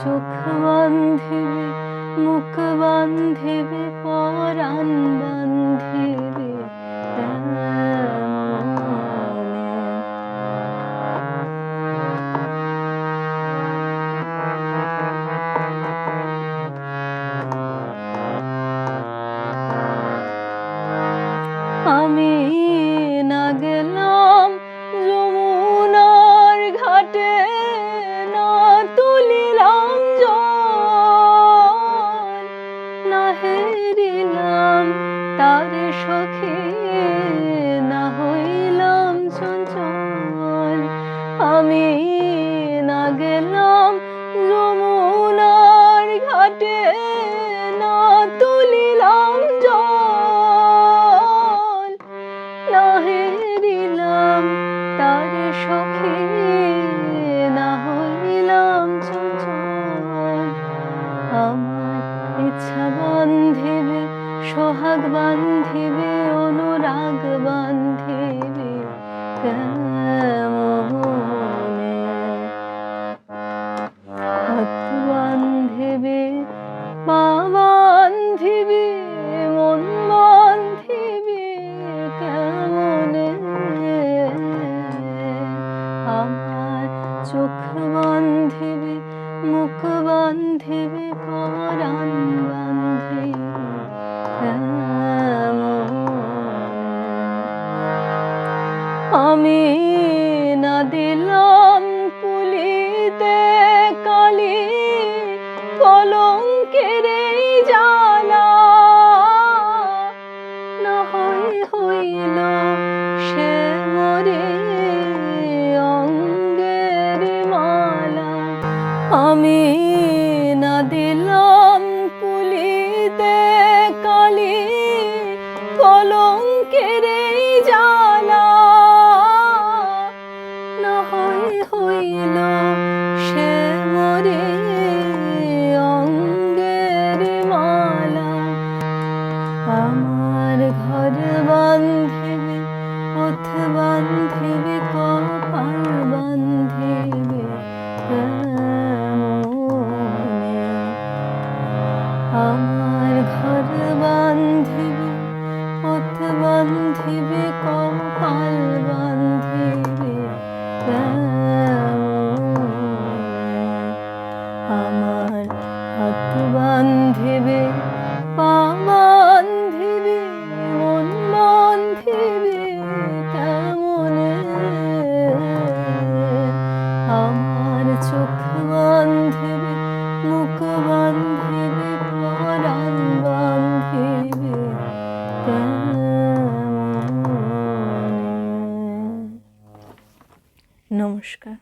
চোখ বান্ধিবে, মুখ বান্ধিবে, পরাণ বান্ধিবে কেমনে। আমি না গেলাম যমুনার ঘাটে, না তুলিলাম জল, না হেরিলাম তারে সখী, না হইলাম চঞ্চল। আমি না গেলাম যমুনার ঘাটে, না তুলিলাম জল, না হেরিলাম তারে সখী, না হইলাম চঞ্চল। আমার ইচ্ছা বান্ধিবে, সোহাগ বান্ধিবে, অনুরাগ বান্ধিবে কেমনে। হাত বান্ধিবে, পা বান্ধিবে, মন বান্ধিবে কেমনে। আমার চোখ বান্ধিবে, মুখ বান্ধিবে, পরাণ বান্ধিবে কেমনে। আমি না দিলাম পুলিতে কালি, কলঙ্কের এই জ্বালা, না হইল সে মরে অঙ্গের মালা। আমি না দিলাম পুলিতে কালি, কলঙ্কের এই জ্বালা, না হইল সে মরে অঙ্গের মালা। আমার ঘর বান্ধিবে, পথ বান্ধিবে, কপাল বান্ধিবে কেমনে। আমার ঘর বান্ধিবে, পথ বান্ধিবে, কপাল বান্ধিবে কেমনে। আমার হাত বান্ধিবে, পা বান্ধিবে, মন বান্ধিবে কেমনে। আমার চোখ বান্ধিবে, মুখ বান্ধিবে, পরাণ বান্ধিবে কেমনে। নমস্কার।